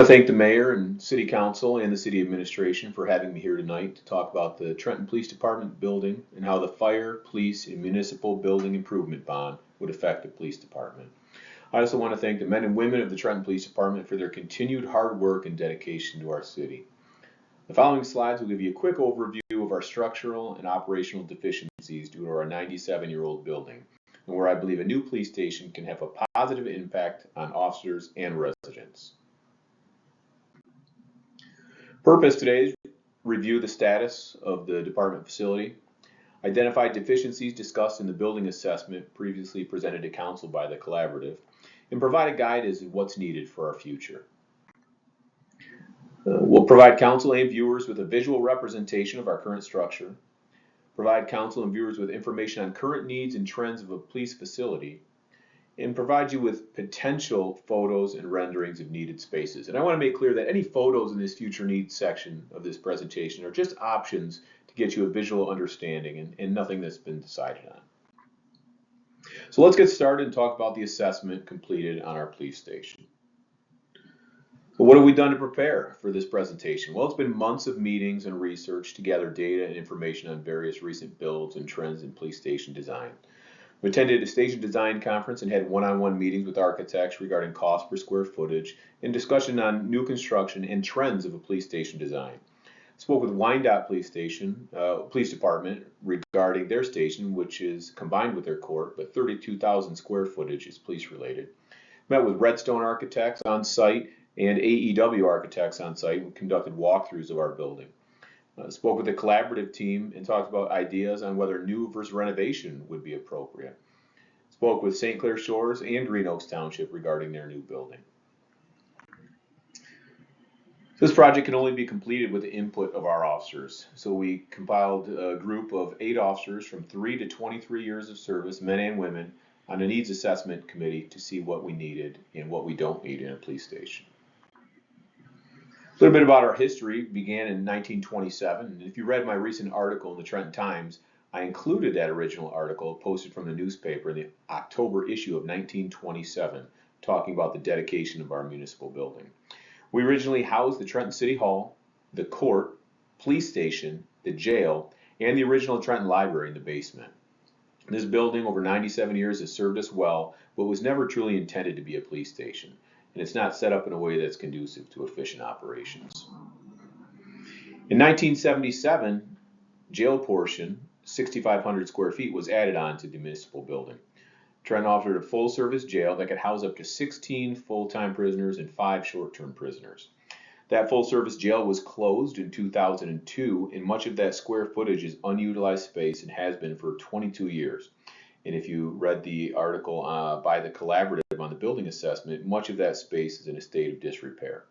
to thank the mayor and city council and the city administration for having me here tonight to talk about the Trenton Police Department building and how the fire, police, and municipal building improvement bond would affect the police department. I also want to thank the men and women of the Trenton Police Department for their continued hard work and dedication to our city. The following slides will give you a quick overview of our structural and operational deficiencies due to our 97-year-old building, and where I believe a new police station can have a positive impact on officers and residents. Purpose today is review the status of the department facility, identify deficiencies discussed in the building assessment previously presented to council by the collaborative, and provide a guide as to what's needed for our future. We'll provide council and viewers with a visual representation of our current structure, provide council and viewers with information on current needs and trends of a police facility, and provide you with potential photos and renderings of needed spaces. And I want to make clear that any photos in this future needs section of this presentation are just options to get you a visual understanding and nothing that's been decided on. So let's get started and talk about the assessment completed on our police station. So what have we done to prepare for this presentation? Well, it's been months of meetings and research to gather data and information on various recent builds and trends in police station design. We attended a station design conference and had one-on-one meetings with architects regarding cost per square footage and discussion on new construction and trends of a police station design. Spoke with Wyandotte Police Department regarding their station, which is combined with their court, but 32,000 square footage is police related. Met with Redstone Architects on site and AEW Architects on site and conducted walkthroughs of our building. Spoke with the collaborative team and talked about ideas on whether new versus renovation would be appropriate. Spoke with St. Clair Shores and Green Oaks Township regarding their new building. This project can only be completed with the input of our officers. So we compiled a group of 8 officers from 3 to 23 years of service, men and women, on a needs assessment committee to see what we needed and what we don't need in a police station. A little bit about our history began in 1927, and if you read my recent article in the Trenton Times, I included that original article posted from the newspaper in the October issue of 1927, talking about the dedication of our municipal building. We originally housed the Trenton City Hall, the court, police station, the jail, and the original Trenton Library in the basement. This building over 97 years has served us well, but was never truly intended to be a police station. And it's not set up in a way that's conducive to efficient operations. In 1977, jail portion, 6,500 square feet, was added on to the municipal building. Trenton offered a full-service jail that could house up to 16 full-time prisoners and 5 short-term prisoners. That full-service jail was closed in 2002, and much of that square footage is unutilized space and has been for 22 years. And if you read the article by the collaborative on the building assessment, much of that space is in a state of disrepair.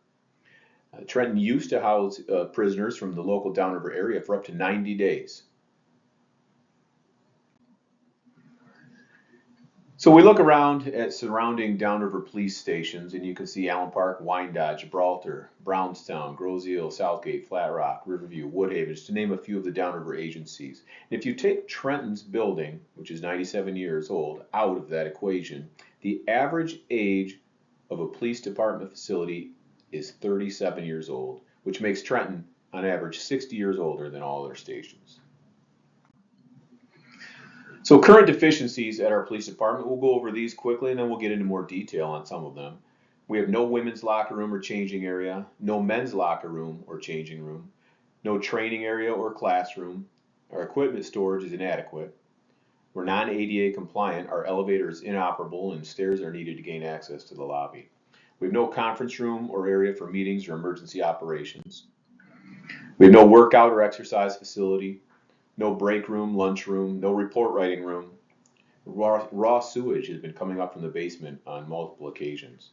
Trenton used to house prisoners from the local downriver area for up to 90 days. So we look around at surrounding downriver police stations, and you can see Allen Park, Wyandotte, Gibraltar, Brownstown, Grosse Ile, Southgate, Flat Rock, Riverview, Woodhaven, just to name a few of the downriver agencies. And if you take Trenton's building, which is 97 years old, out of that equation, the average age of a police department facility is 37 years old, which makes Trenton, on average, 60 years older than all other stations. So current deficiencies at our police department, we'll go over these quickly and then we'll get into more detail on some of them. We have no women's locker room or changing area, no men's locker room or changing room, no training area or classroom. Our equipment storage is inadequate. We're non-ADA compliant. Our elevator is inoperable and stairs are needed to gain access to the lobby. We have no conference room or area for meetings or emergency operations. We have no workout or exercise facility. No break room, lunch room, no report writing room. Raw sewage has been coming up from the basement on multiple occasions.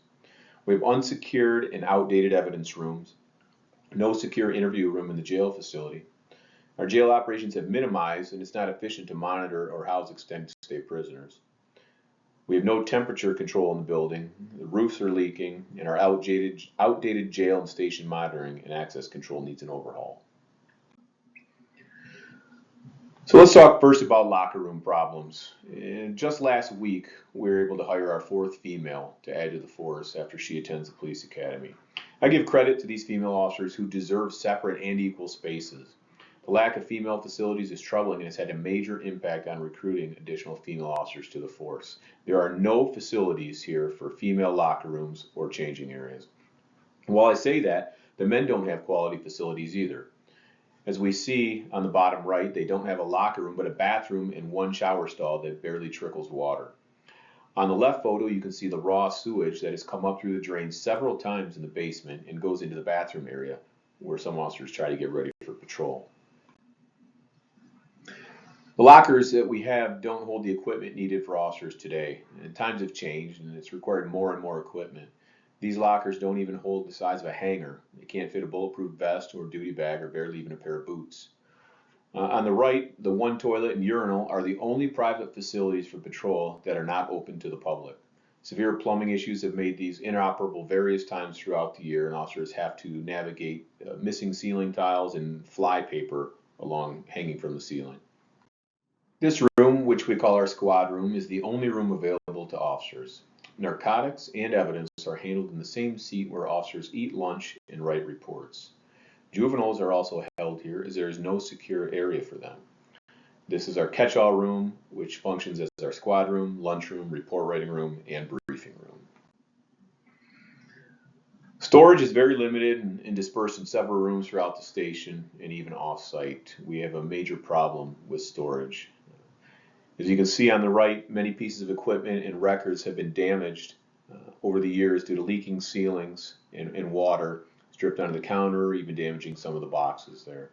We have unsecured and outdated evidence rooms. No secure interview room in the jail facility. Our jail operations have minimized and it's not efficient to monitor or house extended stay prisoners. We have no temperature control in the building. The roofs are leaking and our outdated jail and station monitoring and access control needs an overhaul. So let's talk first about locker room problems. Just last week, we were able to hire our fourth female to add to the force after she attends the police academy. I give credit to these female officers who deserve separate and equal spaces. The lack of female facilities is troubling and has had a major impact on recruiting additional female officers to the force. There are no facilities here for female locker rooms or changing areas. And while I say that, the men don't have quality facilities either. As we see on the bottom right, they don't have a locker room, but a bathroom and one shower stall that barely trickles water. On the left photo, you can see the raw sewage that has come up through the drain several times in the basement and goes into the bathroom area where some officers try to get ready for patrol. The lockers that we have don't hold the equipment needed for officers today, and times have changed and it's required more and more equipment. These lockers don't even hold the size of a hanger. They can't fit a bulletproof vest or duty bag or barely even a pair of boots. On the right, the one toilet and urinal are the only private facilities for patrol that are not open to the public. Severe plumbing issues have made these inoperable various times throughout the year, and officers have to navigate missing ceiling tiles and fly paper hanging from the ceiling. This room, which we call our squad room, is the only room available to officers. Narcotics and evidence are handled in the same seat where officers eat lunch and write reports. Juveniles are also held here as there is no secure area for them. This is our catch-all room, which functions as our squad room, lunchroom, report writing room, and briefing room. Storage is very limited and dispersed in several rooms throughout the station and even off-site. We have a major problem with storage. As you can see on the right, many pieces of equipment and records have been damaged over the years due to leaking ceilings and water. It's dripped onto the counter, even damaging some of the boxes there.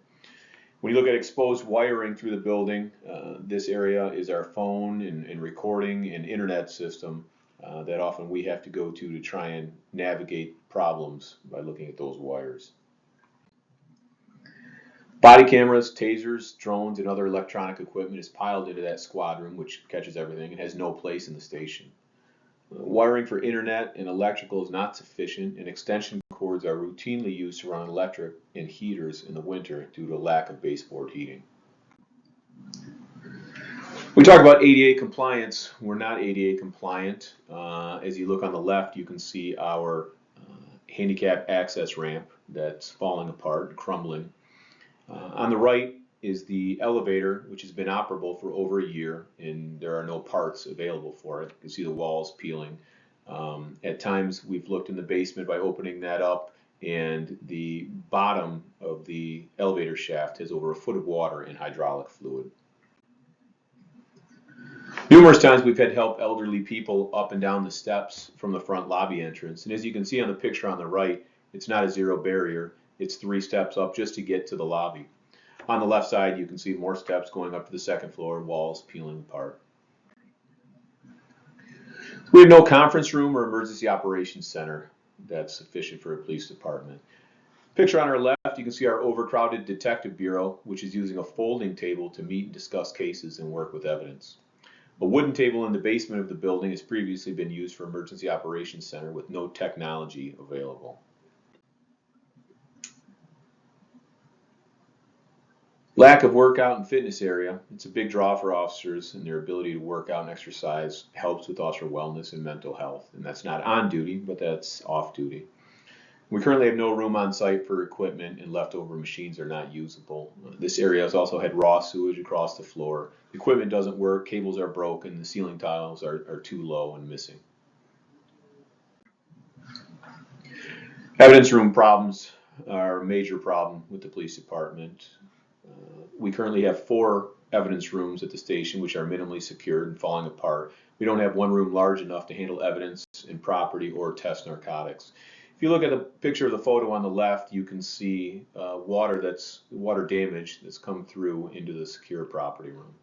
When you look at exposed wiring through the building, this area is our phone and recording and internet system that often we have to go to try and navigate problems by looking at those wires. Body cameras, tasers, drones, and other electronic equipment is piled into that squad room, which catches everything and has no place in the station. Wiring for internet and electrical is not sufficient, and extension cords are routinely used to run electric and heaters in the winter due to a lack of baseboard heating. We talk about ADA compliance. We're not ADA compliant. As you look on the left, you can see our handicap access ramp that's falling apart, crumbling. On the right is the elevator, which has been operable for over a year, and there are no parts available for it. You can see the walls peeling. At times, we've looked in the basement by opening that up, and the bottom of the elevator shaft has over a foot of water in hydraulic fluid. Numerous times we've had help elderly people up and down the steps from the front lobby entrance, and as you can see on the picture on the right, it's not a zero barrier. It's 3 steps up just to get to the lobby. On the left side, you can see more steps going up to the second floor, walls peeling apart. We have no conference room or emergency operations center that's sufficient for a police department. Picture on our left, you can see our overcrowded detective bureau, which is using a folding table to meet and discuss cases and work with evidence. A wooden table in the basement of the building has previously been used for emergency operations center with no technology available. Lack of workout and fitness area. It's a big draw for officers, and their ability to work out and exercise helps with officer wellness and mental health. And that's not on duty, but that's off duty. We currently have no room on site for equipment, and leftover machines are not usable. This area has also had raw sewage across the floor. The equipment doesn't work, cables are broken, the ceiling tiles are too low and missing. Evidence room problems are a major problem with the police department. We currently have 4 evidence rooms at the station, which are minimally secured and falling apart. We don't have one room large enough to handle evidence and property or test narcotics. If you look at the picture of the photo on the left, you can see water damage that's come through into the secure property room.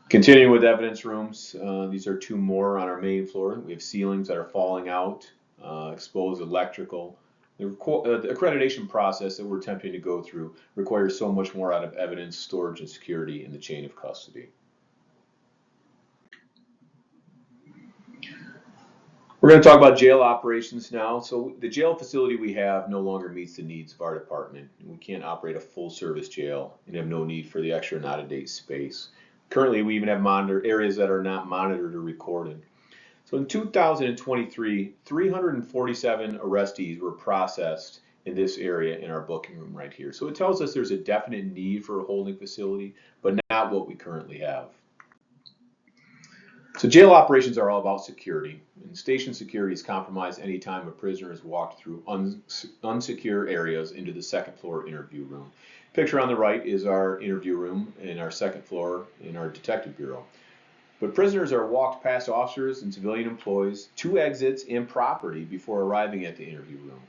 Continuing with evidence rooms, these are 2 more on our main floor. We have ceilings that are falling out, exposed electrical. The accreditation process that we're attempting to go through requires so much more out of evidence, storage, and security in the chain of custody. We're going to talk about jail operations now. So the jail facility we have no longer meets the needs of our department. We can't operate a full service jail and have no need for the extra and out-of-date space. Currently, we even have monitor areas that are not monitored or recorded. So in 2023, 347 arrestees were processed in this area in our booking room right here. So it tells us there's a definite need for a holding facility, but not what we currently have. So jail operations are all about security, and station security is compromised anytime a prisoner is walked through unsecure areas into the second floor interview room. Picture on the right is our interview room in our second floor in our detective bureau. But prisoners are walked past officers and civilian employees, to exits and property before arriving at the interview room.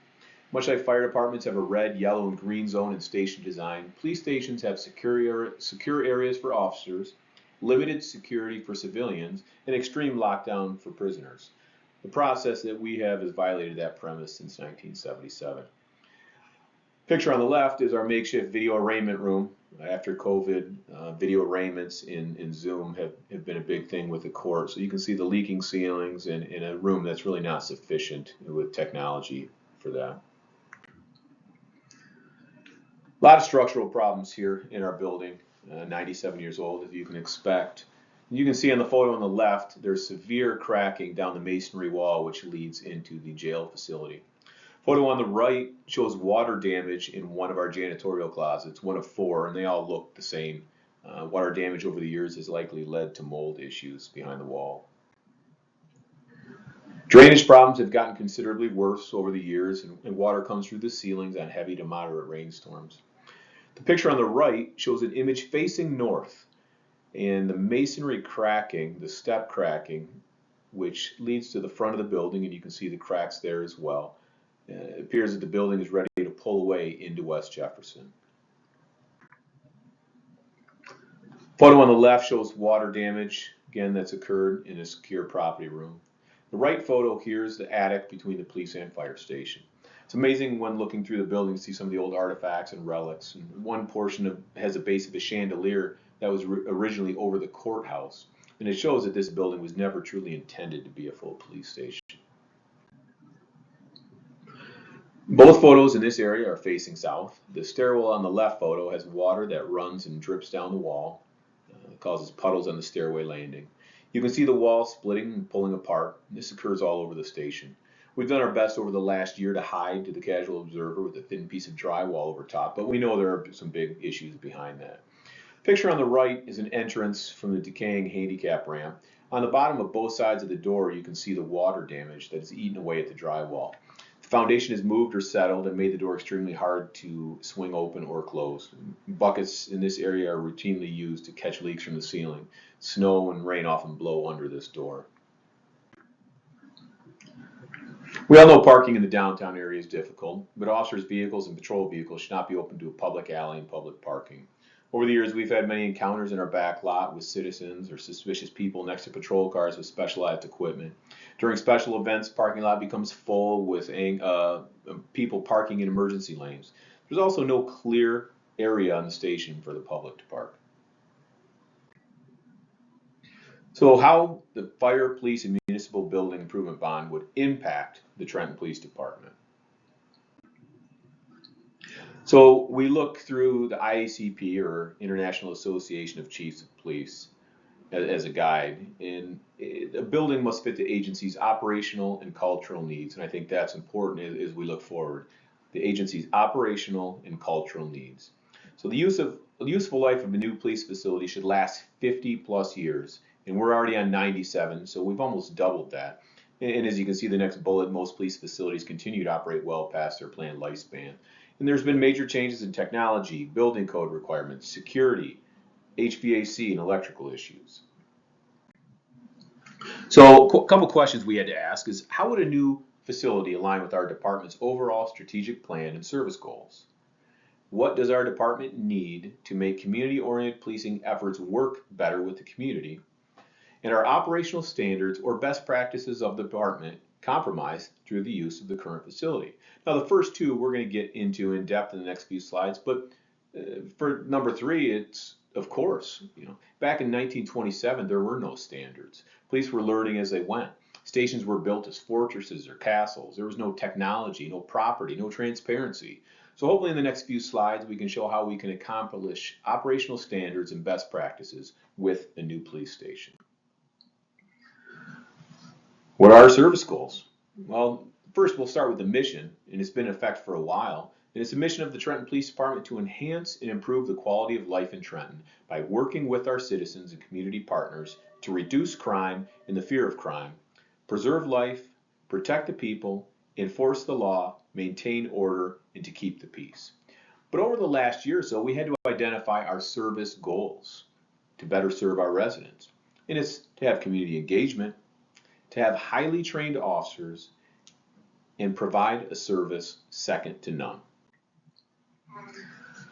Much like fire departments have a red, yellow, and green zone and station design, police stations have secure areas for officers, limited security for civilians, and extreme lockdown for prisoners. The process that we have has violated that premise since 1977. Picture on the left is our makeshift video arraignment room. After COVID, video arraignments in Zoom have been a big thing with the court. So you can see the leaking ceilings in a room that's really not sufficient with technology for that. A lot of structural problems here in our building, 97 years old, as you can expect. You can see on the photo on the left, there's severe cracking down the masonry wall, which leads into the jail facility. Photo on the right shows water damage in one of our janitorial closets, one of 4, and they all look the same. Water damage over the years has likely led to mold issues behind the wall. Drainage problems have gotten considerably worse over the years, and water comes through the ceilings on heavy to moderate rainstorms. The picture on the right shows an image facing north, and the masonry cracking, the step cracking, which leads to the front of the building, and you can see the cracks there as well. It appears that the building is ready to pull away into West Jefferson. Photo on the left shows water damage, again, that's occurred in a secure property room. The right photo here is the attic between the police and fire station. It's amazing when looking through the building to see some of the old artifacts and relics. And one portion has a base of a chandelier that was originally over the courthouse. And it shows that this building was never truly intended to be a full police station. Both photos in this area are facing south. The stairwell on the left photo has water that runs and drips down the wall. It causes puddles on the stairway landing. You can see the wall splitting and pulling apart. This occurs all over the station. We've done our best over the last year to hide to the casual observer with a thin piece of drywall over top, but we know there are some big issues behind that. Picture on the right is an entrance from the decaying handicap ramp. On the bottom of both sides of the door, you can see the water damage that has eaten away at the drywall. The foundation has moved or settled and made the door extremely hard to swing open or close. Buckets in this area are routinely used to catch leaks from the ceiling. Snow and rain often blow under this door. We all know parking in the downtown area is difficult, but officers' vehicles and patrol vehicles should not be open to a public alley and public parking. Over the years, we've had many encounters in our back lot with citizens or suspicious people next to patrol cars with specialized equipment. During special events, the parking lot becomes full with people parking in emergency lanes. There's also no clear area on the station for the public to park. So how the fire, police, and municipal building improvement bond would impact the Trenton Police Department. So we look through the IACP, or International Association of Chiefs of Police, as a guide, and a building must fit the agency's operational and cultural needs, and I think that's important as we look forward. The agency's operational and cultural needs. So the useful life of a new police facility should last 50 plus years, and we're already on 97, so we've almost doubled that. And as you can see, the next bullet, most police facilities continue to operate well past their planned lifespan. And there's been major changes in technology, building code requirements, security, HVAC, and electrical issues. So a couple questions we had to ask is, how would a new facility align with our department's overall strategic plan and service goals? What does our department need to make community-oriented policing efforts work better with the community? And are operational standards or best practices of the department compromised through the use of the current facility? Now, the first two we're going to get into in depth in the next few slides, but for number 3, it's of course, back in 1927, there were no standards. Police were learning as they went. Stations were built as fortresses or castles. There was no technology, no property, no transparency. So hopefully in the next few slides we can show how we can accomplish operational standards and best practices with a new police station. What are our service goals? Well, first we'll start with the mission, and it's been in effect for a while. And it's the mission of the Trenton Police Department to enhance and improve the quality of life in Trenton by working with our citizens and community partners to reduce crime and the fear of crime, preserve life, protect the people, enforce the law, maintain order, and to keep the peace. But over the last year or so, we had to identify our service goals to better serve our residents. And it's to have community engagement, to have highly trained officers, and provide a service second to none.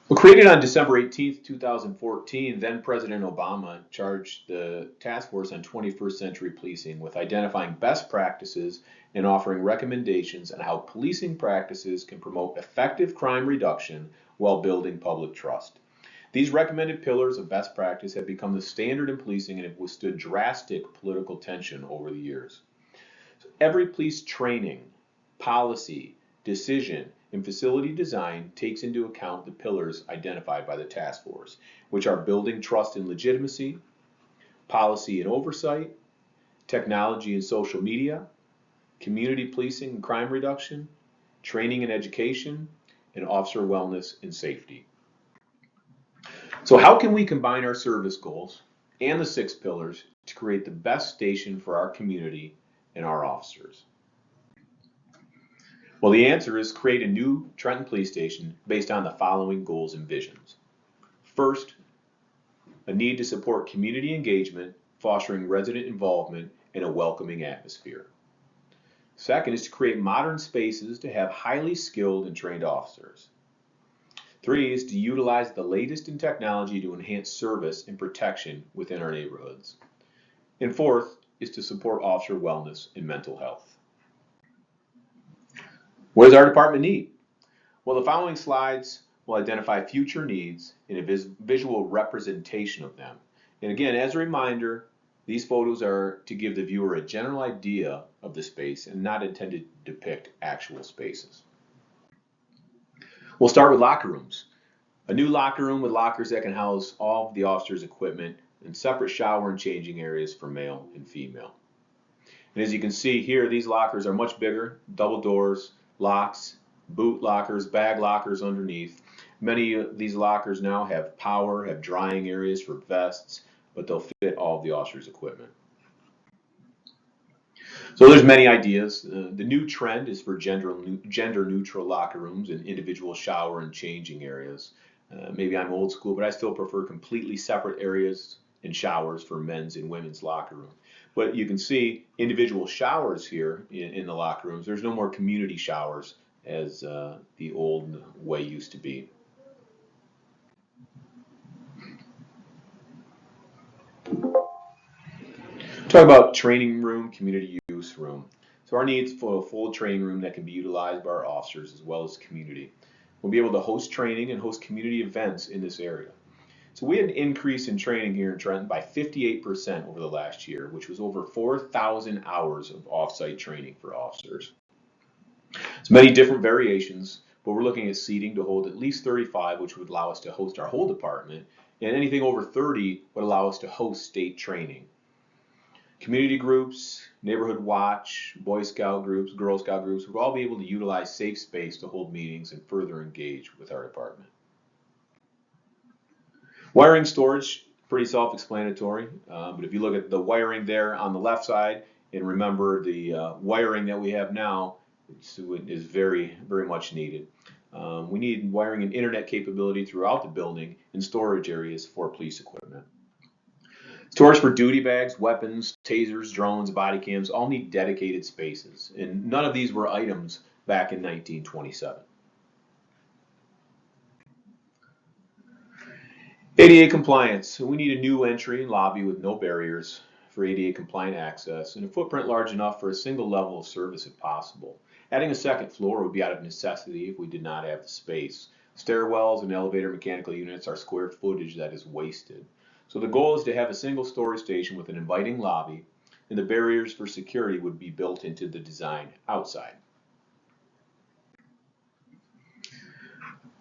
Well, created on December 18, 2014, then President Obama charged the Task Force on 21st Century Policing with identifying best practices and offering recommendations on how policing practices can promote effective crime reduction while building public trust. These recommended pillars of best practice have become the standard in policing and have withstood drastic political tension over the years. So every police training, policy, decision, and facility design takes into account the pillars identified by the task force, which are building trust and legitimacy, policy and oversight, technology and social media, community policing and crime reduction, training and education, and officer wellness and safety. So how can we combine our service goals and the 6 pillars to create the best station for our community and our officers? Well, the answer is create a new Trenton Police Station based on the following goals and visions. First, a need to support community engagement, fostering resident involvement and a welcoming atmosphere. Second is to create modern spaces to have highly skilled and trained officers. 3 is to utilize the latest in technology to enhance service and protection within our neighborhoods. And 4th is to support officer wellness and mental health. What does our department need? Well, the following slides will identify future needs and a visual representation of them. And again, as a reminder, these photos are to give the viewer a general idea of the space and not intended to depict actual spaces. We'll start with locker rooms. A new locker room with lockers that can house all of the officers' equipment and separate shower and changing areas for male and female. And as you can see here, these lockers are much bigger, double doors, locks, boot lockers, bag lockers underneath. Many of these lockers now have power, have drying areas for vests, but they'll fit all of the officers' equipment. So there's many ideas. The new trend is for gender neutral locker rooms and individual shower and changing areas. Maybe I'm old school, but I still prefer completely separate areas and showers for men's and women's locker room. But you can see individual showers here in the locker rooms. There's no more community showers as the old way used to be. Talk about training room, community use room. So our needs for a full training room that can be utilized by our officers as well as community. We'll be able to host training and host community events in this area. So we had an increase in training here in Trenton by 58% over the last year, which was over 4,000 hours of off-site training for officers. There's many different variations, but we're looking at seating to hold at least 35, which would allow us to host our whole department, and anything over 30 would allow us to host state training. Community groups, neighborhood watch, Boy Scout groups, Girl Scout groups would all be able to utilize safe space to hold meetings and further engage with our department. Wiring storage, pretty self-explanatory, but if you look at the wiring there on the left side and remember the wiring that we have now is very, very much needed. We need wiring and internet capability throughout the building and storage areas for police equipment. Storage for duty bags, weapons, tasers, drones, body cams all need dedicated spaces, and none of these were items back in 1927. ADA compliance. We need a new entry and lobby with no barriers for ADA compliant access and a footprint large enough for a single level of service if possible. Adding a second floor would be out of necessity if we did not have the space. Stairwells and elevator mechanical units are square footage that is wasted. So the goal is to have a single story station with an inviting lobby, and the barriers for security would be built into the design outside.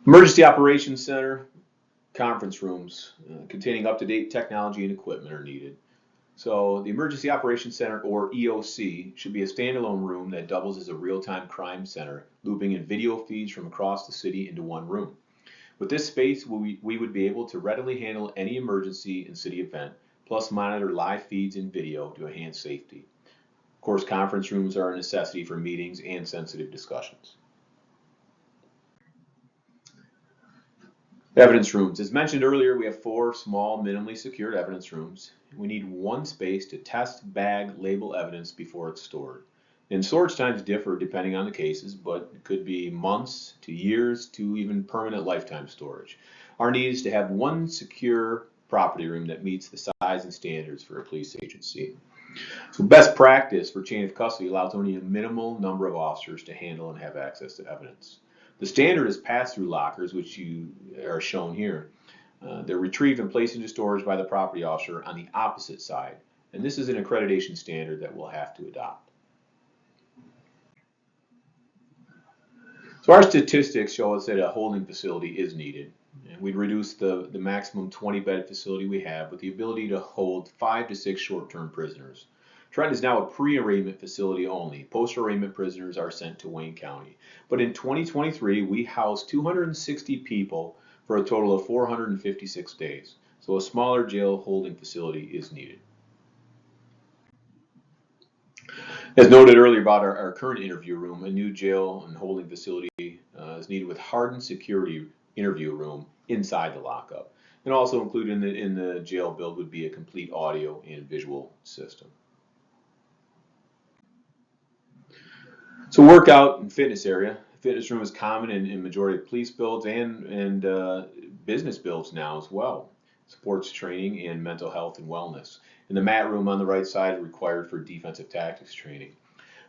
Emergency Operations Center, conference rooms containing up-to-date technology and equipment are needed. So the Emergency Operations Center, or EOC, should be a standalone room that doubles as a real-time crime center, looping in video feeds from across the city into one room. With this space, we would be able to readily handle any emergency and city event, plus monitor live feeds and video to enhance safety. Of course, conference rooms are a necessity for meetings and sensitive discussions. Evidence rooms. As mentioned earlier, we have 4 small, minimally secured evidence rooms. We need one space to test, bag, label evidence before it's stored. And storage times differ depending on the cases, but it could be months to years to even permanent lifetime storage. Our need is to have one secure property room that meets the size and standards for a police agency. So best practice for chain of custody allows only a minimal number of officers to handle and have access to evidence. The standard is pass-through lockers, which you are shown here. They're retrieved and placed into storage by the property officer on the opposite side, and this is an accreditation standard that we'll have to adopt. So our statistics show us that a holding facility is needed. And we'd reduce the maximum 20-bed facility we have with the ability to hold 5 to 6 short-term prisoners. Trenton is now a pre-arraignment facility only. Post-arraignment prisoners are sent to Wayne County. But in 2023, we housed 260 people for a total of 456 days. So a smaller jail holding facility is needed. As noted earlier about our current interview room, a new jail and holding facility is needed with hardened security interview room inside the lockup. And also included in the jail build would be a complete audio and visual system. So workout and fitness area. Fitness room is common in majority of police builds and business builds now as well. Supports training in mental health and wellness. And the mat room on the right side is required for defensive tactics training.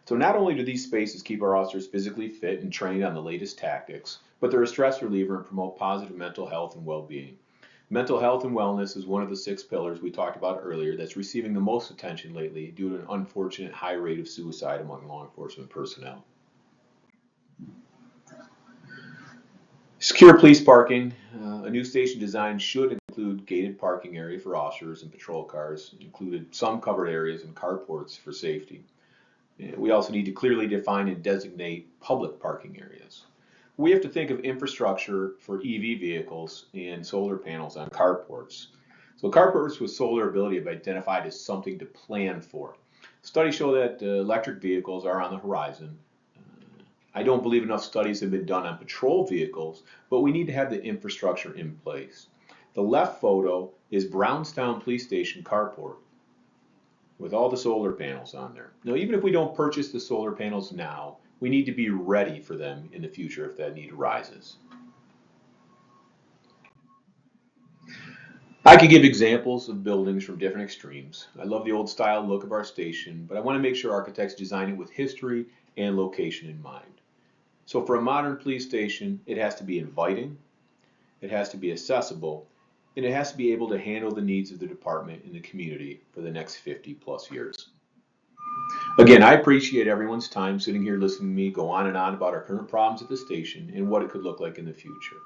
So not only do these spaces keep our officers physically fit and trained on the latest tactics, but they're a stress reliever and promote positive mental health and well-being. Mental health and wellness is one of the 6 pillars we talked about earlier that's receiving the most attention lately due to an unfortunate high rate of suicide among law enforcement personnel. Secure police parking. A new station design should include gated parking area for officers and patrol cars, included some covered areas and carports for safety. We also need to clearly define and designate public parking areas. We have to think of infrastructure for EV vehicles and solar panels on carports. So carports with solar ability have been identified as something to plan for. Studies show that electric vehicles are on the horizon. I don't believe enough studies have been done on patrol vehicles, but we need to have the infrastructure in place. The left photo is Brownstown Police Station carport with all the solar panels on there. Now, even if we don't purchase the solar panels now, we need to be ready for them in the future if that need arises. I could give examples of buildings from different extremes. I love the old style look of our station, but I want to make sure architects design it with history and location in mind. So for a modern police station, it has to be inviting, it has to be accessible, and it has to be able to handle the needs of the department and the community for the next 50 plus years. Again, I appreciate everyone's time sitting here listening to me go on and on about our current problems at the station and what it could look like in the future.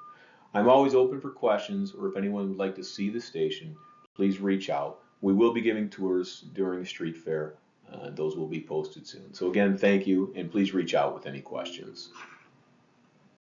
I'm always open for questions, or if anyone would like to see the station, please reach out. We will be giving tours during the street fair. Those will be posted soon. So again, thank you, and please reach out with any questions.